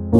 Hi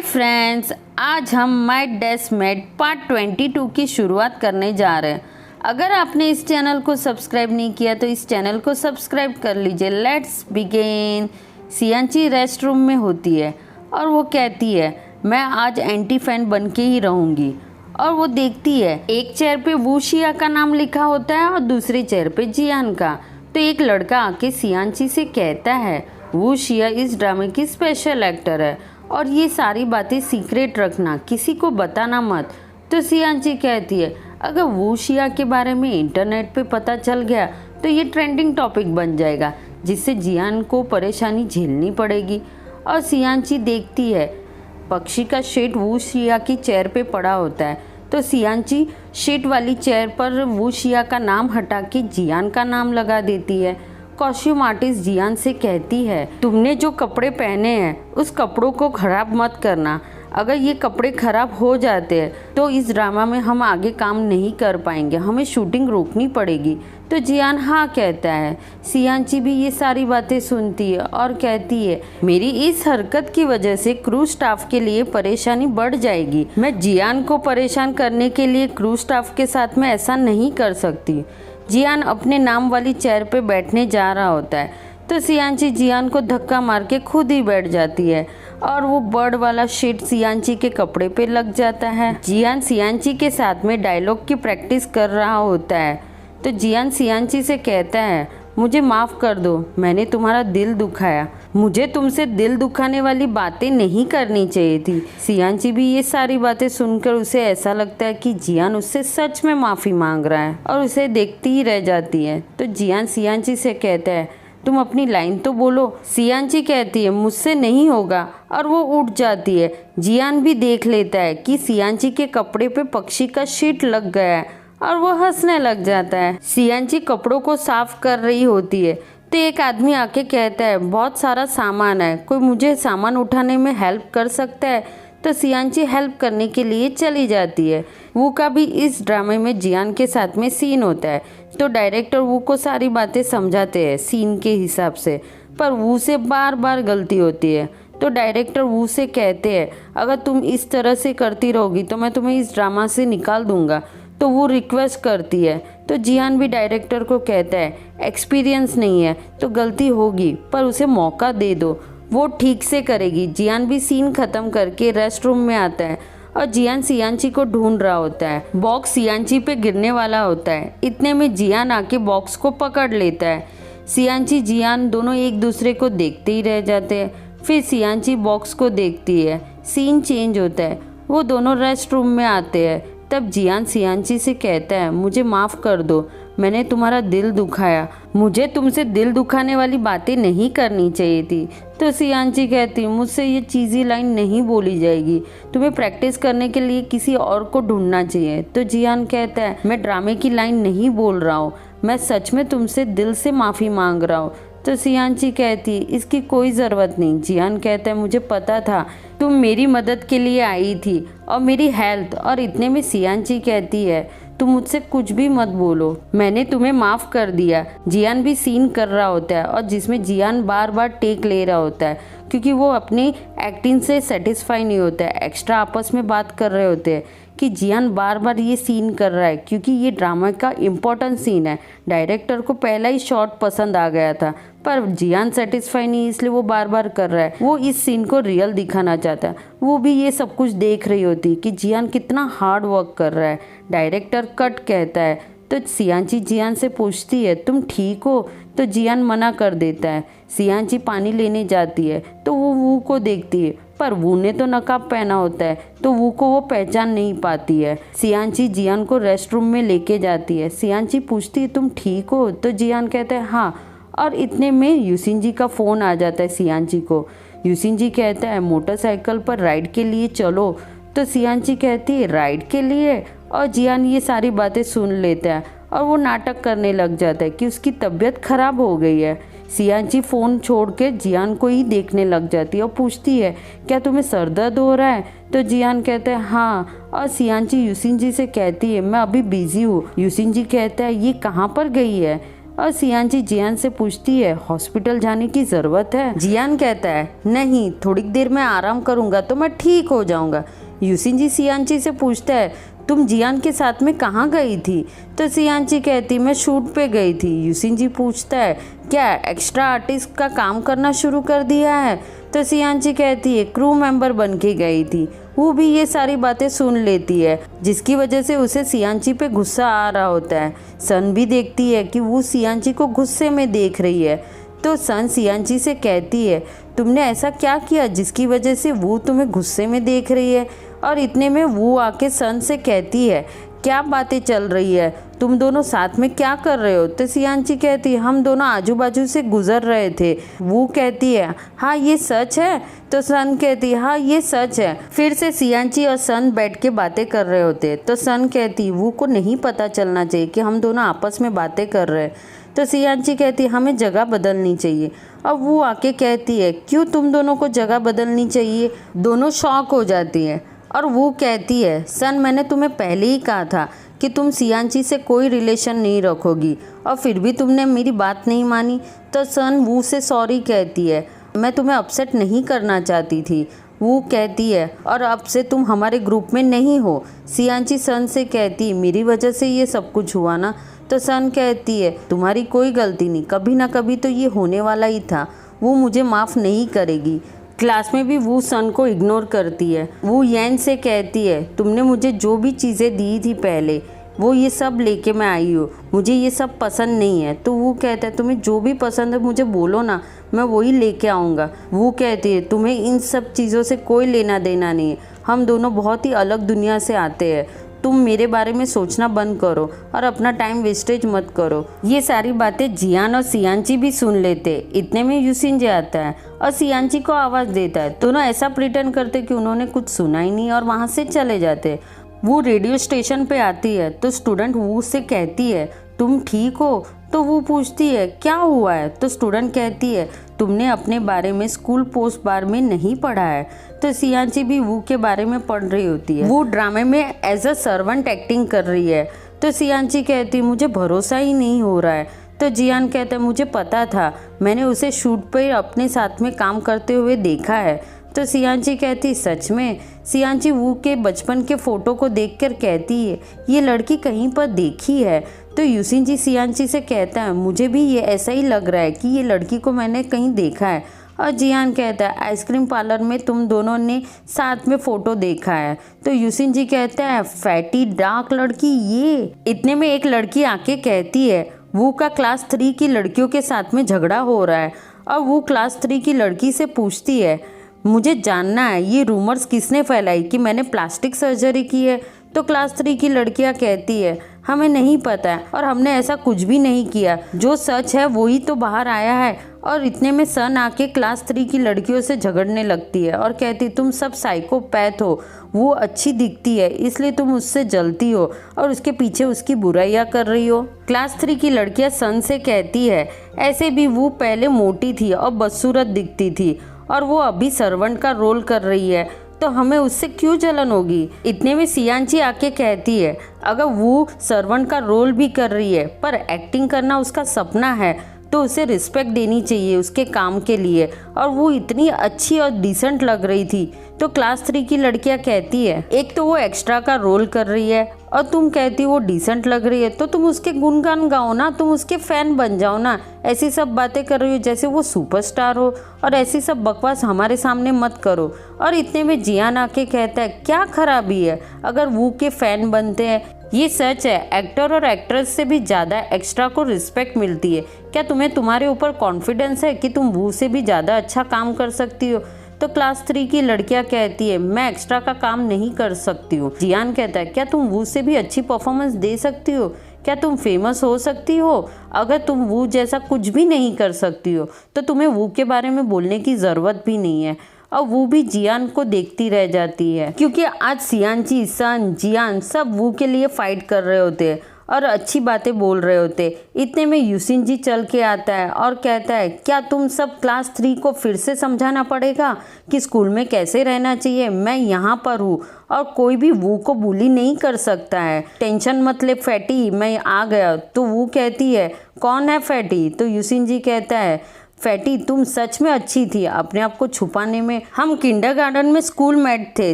friends, आज हम my डेस्कमेट part 22 की शुरुआत करने जा रहे हैं। अगर आपने इस चैनल को सब्सक्राइब नहीं किया तो इस चैनल को सब्सक्राइब कर लीजिए। Let's begin. सियांची रेस्ट रूम में होती है और वो कहती है मैं आज एंटी फैन बन के ही रहूँगी। और वो देखती है एक चेयर पे वूशिया का नाम लिखा होता है और दूसरी चेयर पे जियान का। तो एक लड़का आके सियांची से कहता है वूशिया इस ड्रामे की स्पेशल एक्टर है और ये सारी बातें सीक्रेट रखना, किसी को बताना मत। तो सियांची कहती है अगर वूशिया के बारे में इंटरनेट पे पता चल गया तो ये ट्रेंडिंग टॉपिक बन जाएगा, जिससे जियान को परेशानी झेलनी पड़ेगी। और सियांची देखती है पक्षी का शेड वूशिया की चेयर पे पड़ा होता है। तो सियांची शेड वाली चेयर पर वूशिया का नाम हटा के जियान का नाम लगा देती है। कॉस्ट्यूम आर्टिस्ट जियान से कहती है तुमने जो कपड़े पहने हैं उस कपड़ों को खराब मत करना। अगर ये कपड़े खराब हो जाते हैं तो इस ड्रामा में हम आगे काम नहीं कर पाएंगे, हमें शूटिंग रोकनी पड़ेगी। तो जियान हाँ कहता है। सियांची भी ये सारी बातें सुनती है और कहती है मेरी इस हरकत की वजह से क्रू स्टाफ के लिए परेशानी बढ़ जाएगी। मैं जियान को परेशान करने के लिए क्रू स्टाफ के साथ में ऐसा नहीं कर सकती। जियान अपने नाम वाली चेयर पे बैठने जा रहा होता है तो सियांची जियान को धक्का मार के खुद ही बैठ जाती है और वो बर्ड वाला शीट सियांची के कपड़े पे लग जाता है। जियान सियांची के साथ में डायलॉग की प्रैक्टिस कर रहा होता है तो जियान सियांची से कहता है मुझे माफ़ कर दो, मैंने तुम्हारा दिल दुखाया। मुझे तुमसे दिल दुखाने वाली बातें नहीं करनी चाहिए थी। सियांची भी ये सारी बातें सुनकर उसे ऐसा लगता है कि जियान उससे सच में माफ़ी मांग रहा है और उसे देखती ही रह जाती है। तो जियान सियांची से कहता है तुम अपनी लाइन तो बोलो। सियांची कहती है मुझसे नहीं होगा और वो उठ जाती है। जियान भी देख लेता है कि सियांची के कपड़े पे पक्षी का शीट लग गया है और वो हंसने लग जाता है। सियांची कपड़ों को साफ कर रही होती है तो एक आदमी आके कहता है बहुत सारा सामान है, कोई मुझे सामान उठाने में हेल्प कर सकता है। तो सियांची हेल्प करने के लिए चली जाती है। वू का भी इस ड्रामे में जियान के साथ में सीन होता है तो डायरेक्टर वू को सारी बातें समझाते हैं सीन के हिसाब से, पर वू से बार बार गलती होती है। तो डायरेक्टर वू से कहते हैं अगर तुम इस तरह से करती रहोगी तो मैं तुम्हें इस ड्रामा से निकाल दूंगा। तो वो रिक्वेस्ट करती है तो जियान भी डायरेक्टर को कहता है एक्सपीरियंस नहीं है तो गलती होगी, पर उसे मौका दे दो, वो ठीक से करेगी। जियान भी सीन ख़त्म करके रेस्ट रूम में आता है और जियान सियांची को ढूंढ रहा होता है। बॉक्स सियांची पे गिरने वाला होता है, इतने में जियान आके बॉक्स को पकड़ लेता है। सियांची जियान दोनों एक दूसरे को देखते ही रह जाते हैं। फिर सियांची बॉक्स को देखती है, सीन चेंज होता है, वो दोनों रेस्ट रूम में आते हैं। तब जियान सियांची से कहता है मुझे माफ़ कर दो, मैंने तुम्हारा दिल दुखाया, मुझे तुमसे दिल दुखाने वाली बातें नहीं करनी चाहिए थी। तो सियांची कहती मुझसे ये चीज़ी लाइन नहीं बोली जाएगी, तुम्हें प्रैक्टिस करने के लिए किसी और को ढूंढना चाहिए। तो जियान कहता है मैं ड्रामे की लाइन नहीं बोल रहा हूँ, मैं सच में तुमसे दिल से माफ़ी मांग रहा हूँ। तो सियांची कहती इसकी कोई ज़रूरत नहीं। जियान कहता है मुझे पता था तुम मेरी मदद के लिए आई थी और मेरी हेल्थ। और इतने में सियांची कहती है तुम मुझसे कुछ भी मत बोलो, मैंने तुम्हें माफ़ कर दिया। जियान भी सीन कर रहा होता है और जिसमें जियान बार बार टेक ले रहा होता है क्योंकि वो अपनी एक्टिंग से सेटिस्फाई नहीं होता है। एक्स्ट्रा आपस में बात कर रहे होते हैं कि जियान बार बार ये सीन कर रहा है क्योंकि ये ड्रामा का इम्पोर्टेंट सीन है। डायरेक्टर को पहला ही शॉट पसंद आ गया था पर जियान सेटिस्फाई नहीं, इसलिए वो बार बार कर रहा है। वो इस सीन को रियल दिखाना चाहता है। वो भी ये सब कुछ देख रही होती कि जियान कितना हार्ड वर्क कर रहा है। डायरेक्टर कट कहता है तो सियांची जियान से पूछती है तुम ठीक हो। तो जियान मना कर देता है। सियांची पानी लेने जाती है तो वो वू को देखती है पर वू ने तो नकाब पहना होता है तो वू को वो पहचान नहीं पाती है। सियांची जियान को रेस्ट रूम में लेके जाती है। सियांची पूछती है तुम ठीक हो। तो जियान कहता है हाँ। और इतने में यूसिन जी का फ़ोन आ जाता है सियांची को। यूसिन जी कहता है मोटरसाइकिल पर राइड के लिए चलो। तो सियांची कहती है राइड के लिए, और जियान ये सारी बातें सुन लेता है और वो नाटक करने लग जाता है कि उसकी तबीयत खराब हो गई है। सियांची फ़ोन छोड़ के जियान को ही देखने लग जाती है और पूछती है क्या तुम्हें सर दर्द हो रहा है। तो जियान कहता है हाँ, और सियांची यूसिन जी से कहती है मैं अभी बिजी हूँ। यूसिन जी कहता है ये कहाँ पर गई है। और सियांची जियान से पूछती है हॉस्पिटल जाने की ज़रूरत है। जियान कहता है नहीं, थोड़ी देर में आराम करूँगा तो मैं ठीक हो जाऊँगा। यूसिनजी सियांची से पूछता है तुम जियान के साथ में कहाँ गई थी? तो सियांची कहती मैं शूट पे गई थी। यूसिनजी पूछता है क्या एक्स्ट्रा आर्टिस्ट का काम करना शुरू कर दिया है? तो सियांची कहती है क्रू मेंबर बन के गई थी। वो भी ये सारी बातें सुन लेती है, जिसकी वजह से उसे सियांची पे गुस्सा आ रहा होता है। सन भी देखती है कि वो सियांची को गुस्से में देख रही है। तो सन सियांची से कहती है तुमने ऐसा क्या किया जिसकी वजह से वो तुम्हें गुस्से में देख रही है? और इतने में वो आके सन से कहती है क्या बातें चल रही है, तुम दोनों साथ में क्या कर रहे हो? तो सियांची कहती है हम दोनों आजू बाजू से गुजर रहे थे। वो कहती है हाँ ये सच है? तो सन कहती है हाँ ये सच है। फिर से सियांची और सन बैठ के बातें कर रहे होते। तो सन कहती वो को नहीं पता चलना चाहिए कि हम दोनों आपस में बातें कर रहे हैं। तो सियांची कहती हमें जगह बदलनी चाहिए। अब वो आके कहती है क्यों तुम दोनों को जगह बदलनी चाहिए? दोनों शॉक हो जाती है और वो कहती है सन मैंने तुम्हें पहले ही कहा था कि तुम सियांची से कोई रिलेशन नहीं रखोगी और फिर भी तुमने मेरी बात नहीं मानी। तो सन वू से सॉरी कहती है मैं तुम्हें अपसेट नहीं करना चाहती थी। वो कहती है और अब से तुम हमारे ग्रुप में नहीं हो। सियांची सन से कहती है मेरी वजह से ये सब कुछ हुआ ना? तो सन कहती है तुम्हारी कोई गलती नहीं, कभी ना कभी तो ये होने वाला ही था, वो मुझे माफ़ नहीं करेगी। क्लास में भी वो सन को इग्नोर करती है। वो येन से कहती है तुमने मुझे जो भी चीज़ें दी थी पहले वो ये सब लेके मैं आई हूँ, मुझे ये सब पसंद नहीं है। तो वो कहता है तुम्हें जो भी पसंद है मुझे बोलो ना, मैं वही लेके आऊँगा। वो कहती है तुम्हें इन सब चीज़ों से कोई लेना देना नहीं है, हम दोनों बहुत ही अलग दुनिया से आते हैं, तुम मेरे बारे में सोचना बंद करो और अपना टाइम वेस्टेज मत करो। ये सारी बातें जियान और सियांची भी सुन लेते। इतने में यूसिनजी आता है और सियांची को आवाज़ देता है। दोनों ऐसा प्रिटेंड करते कि उन्होंने कुछ सुना ही नहीं और वहाँ से चले जाते। वो रेडियो स्टेशन पे आती है तो स्टूडेंट वो से कहती है तुम ठीक हो? तो वो पूछती है क्या हुआ है? तो स्टूडेंट कहती है तुमने अपने बारे में स्कूल पोस्ट बार में नहीं पढ़ा है। तो सियांची भी वो के बारे में पढ़ रही होती है। वो ड्रामे में एज अ सर्वेंट एक्टिंग कर रही है। तो सियांची कहती है मुझे भरोसा ही नहीं हो रहा है। तो जियान कहता है मुझे पता था, मैंने उसे शूट पर अपने साथ में काम करते हुए देखा है। तो सियांची कहती सच में? सियांची वू के बचपन के फ़ोटो को देखकर कहती है ये लड़की कहीं पर देखी है। तो यूसिनजी सियांची से कहता है मुझे भी ये ऐसा ही लग रहा है कि ये लड़की को मैंने कहीं देखा है। और जियान कहता है आइसक्रीम पार्लर में तुम दोनों ने साथ में फ़ोटो देखा है। तो यूसिनजी कहता है फैटी डार्क लड़की ये। इतने में एक लड़की आके कहती है वू का क्लास 3 की लड़कियों के साथ में झगड़ा हो रहा है। और वो क्लास 3 की लड़की से पूछती है मुझे जानना है ये रूमर्स किसने फैलाई कि मैंने प्लास्टिक सर्जरी की है। तो क्लास 3 की लड़कियां कहती है हमें नहीं पता है और हमने ऐसा कुछ भी नहीं किया, जो सच है वही तो बाहर आया है। और इतने में सन आके क्लास 3 की लड़कियों से झगड़ने लगती है और कहती तुम सब साइकोपैथ हो, वो अच्छी दिखती है इसलिए तुम उससे जलती हो और उसके पीछे उसकी बुराइयां कर रही हो। क्लास 3 की लड़कियां सन से कहती है ऐसे भी वो पहले मोटी थी और बदसूरत दिखती थी और वो अभी सर्वेंट का रोल कर रही है, तो हमें उससे क्यों जलन होगी। इतने में सियांची आके कहती है अगर वो सर्वेंट का रोल भी कर रही है पर एक्टिंग करना उसका सपना है तो उसे रिस्पेक्ट देनी चाहिए उसके काम के लिए, और वो इतनी अच्छी और डिसेंट लग रही थी। तो क्लास 3 की लड़कियां कहती है एक तो वो एक्स्ट्रा का रोल कर रही है और तुम कहती वो डिसेंट लग रही है, तो तुम उसके गुणगान गाओ ना, तुम उसके फैन बन जाओ ना। ऐसी सब बातें कर रही हो जैसे वो सुपरस्टार हो और ऐसी सब बकवास हमारे सामने मत करो। और इतने में जियान आके कहता है क्या खराबी है अगर वो के फैन बनते हैं, ये सच है एक्टर और एक्ट्रेस से भी ज़्यादा एक्स्ट्रा को रिस्पेक्ट मिलती है। क्या तुम्हें तुम्हारे ऊपर कॉन्फिडेंस है कि तुम वो से भी ज़्यादा अच्छा काम कर सकती हो। तो क्लास 3 की लड़कियां कहती है मैं एक्स्ट्रा का काम नहीं कर सकती हूँ। जियान कहता है क्या तुम वो से भी अच्छी परफॉर्मेंस दे सकती हो, क्या तुम फेमस हो सकती हो। अगर तुम वो जैसा कुछ भी नहीं कर सकती हो तो तुम्हें वो के बारे में बोलने की ज़रूरत भी नहीं है। और वो भी जियान को देखती रह जाती है क्योंकि आज सियांची सन जियान सब वो के लिए फाइट कर रहे होते हैं और अच्छी बातें बोल रहे होते। इतने में यूसिन जी चल के आता है और कहता है, क्या तुम सब क्लास 3 को फिर से समझाना पड़ेगा कि स्कूल में कैसे रहना चाहिए? मैं यहाँ पर हूँ और कोई भी वो को बुली नहीं कर सकता है। टेंशन मत ले फैटी, मैं आ गया। तो वो कहती है, कौन है फैटी? तो यूसिन जी कहता है, फैटी तुम सच में अच्छी थी अपने आप को छुपाने में। हम किंडरगार्टन में स्कूल मेट थे,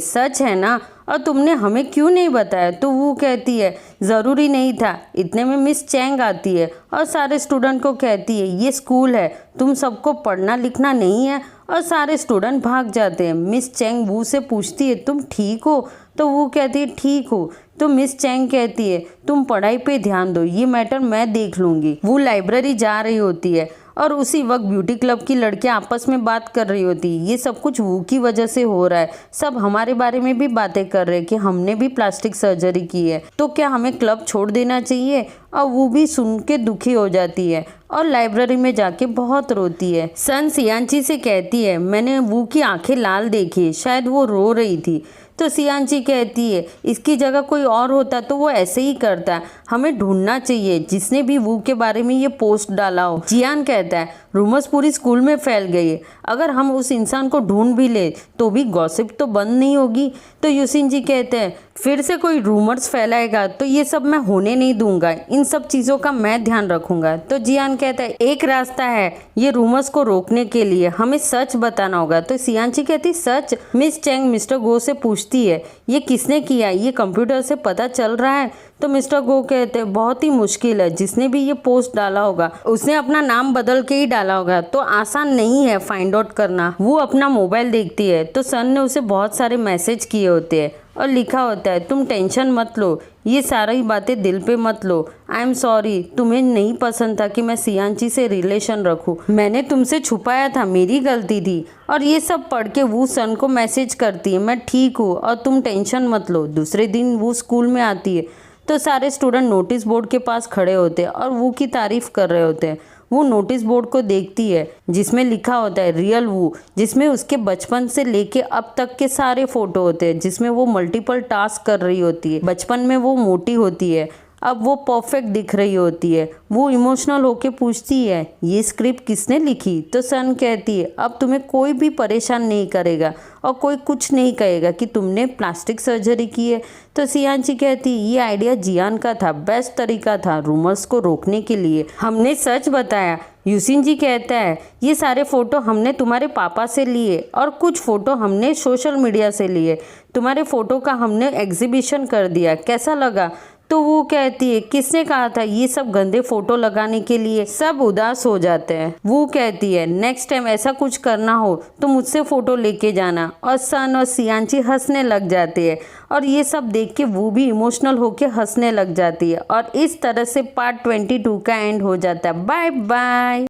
सच है ना? और तुमने हमें क्यों नहीं बताया? तो वो कहती है, ज़रूरी नहीं था। इतने में मिस चैंग आती है और सारे स्टूडेंट को कहती है, ये स्कूल है, तुम सबको पढ़ना लिखना नहीं है। और सारे स्टूडेंट भाग जाते हैं। मिस चैंग वू से पूछती है, तुम ठीक हो? तो वो कहती है, ठीक हो। तो मिस चैंग कहती है, तुम पढ़ाई पे ध्यान दो, ये मैटर मैं देख लूँगी। वो लाइब्रेरी जा रही होती है और उसी वक्त ब्यूटी क्लब की लड़कियां आपस में बात कर रही होती। ये सब कुछ वो की वजह से हो रहा है। सब हमारे बारे में भी बातें कर रहे हैं कि हमने भी प्लास्टिक सर्जरी की है, तो क्या हमें क्लब छोड़ देना चाहिए? और वो भी सुन के दुखी हो जाती है और लाइब्रेरी में जाके बहुत रोती है। सन सियांची से कहती है, मैंने वो की आंखें लाल देखी, शायद वो रो रही थी। तो सियांची कहती है, इसकी जगह कोई और होता तो वो ऐसे ही करता। हमें ढूंढना चाहिए जिसने भी वू के बारे में ये पोस्ट डाला हो। जियान कहता है, रूमर्स पूरी स्कूल में फैल गई है, अगर हम उस इंसान को ढूंढ भी ले तो भी गॉसिप तो बंद नहीं होगी। तो यूसिन जी कहते हैं, फिर से कोई रूमर्स फैलाएगा तो ये सब मैं होने नहीं दूंगा, इन सब चीज़ों का मैं ध्यान रखूंगा। तो जियान कहता है, एक रास्ता है ये रूमर्स को रोकने के लिए, हमें सच बताना होगा। तो सियांची कहती, सच? मिस चैंग मिस्टर गो से पूछती है, ये किसने किया? ये कंप्यूटर से पता चल रहा है? तो मिस्टर गो कहते हैं, बहुत ही मुश्किल है, जिसने भी ये पोस्ट डाला होगा उसने अपना नाम बदल के ही डाला होगा, तो आसान नहीं है फाइंड आउट करना। वो अपना मोबाइल देखती है तो सन ने उसे बहुत सारे मैसेज किए होते हैं और लिखा होता है, तुम टेंशन मत लो, ये सारी बातें दिल पे मत लो। आई एम सॉरी, तुम्हें नहीं पसंद था कि मैं सियांची से रिलेशन रखूं, मैंने तुमसे छुपाया था, मेरी गलती थी। और ये सब पढ़ के वो सन को मैसेज करती है, मैं ठीक हूँ और तुम टेंशन मत लो। दूसरे दिन वो स्कूल में आती है तो सारे स्टूडेंट नोटिस बोर्ड के पास खड़े होते हैं और वो की तारीफ कर रहे होते हैं। वो नोटिस बोर्ड को देखती है जिसमें लिखा होता है रियल वू, जिसमें उसके बचपन से लेके अब तक के सारे फोटो होते हैं, जिसमें वो मल्टीपल टास्क कर रही होती है। बचपन में वो मोटी होती है, अब वो परफेक्ट दिख रही होती है। वो इमोशनल होके पूछती है, ये स्क्रिप्ट किसने लिखी? तो सन कहती है, अब तुम्हें कोई भी परेशान नहीं करेगा और कोई कुछ नहीं कहेगा कि तुमने प्लास्टिक सर्जरी की है। तो सियांची कहती, ये आइडिया जियान का था, बेस्ट तरीका था रूमर्स को रोकने के लिए, हमने सच बताया। यूसिन जी कहता है, ये सारे फ़ोटो हमने तुम्हारे पापा से लिए और कुछ फ़ोटो हमने सोशल मीडिया से लिए। तुम्हारे फ़ोटो का हमने एग्जीबिशन कर दिया, कैसा लगा? तो वो कहती है, किसने कहा था ये सब गंदे फोटो लगाने के लिए? सब उदास हो जाते हैं। वो कहती है, नेक्स्ट टाइम ऐसा कुछ करना हो तो मुझसे फ़ोटो लेके जाना। और सन और सियांची हंसने लग जाते हैं और ये सब देख के वो भी इमोशनल होके हंसने लग जाती है। और इस तरह से पार्ट 22 का एंड हो जाता है। Bye bye.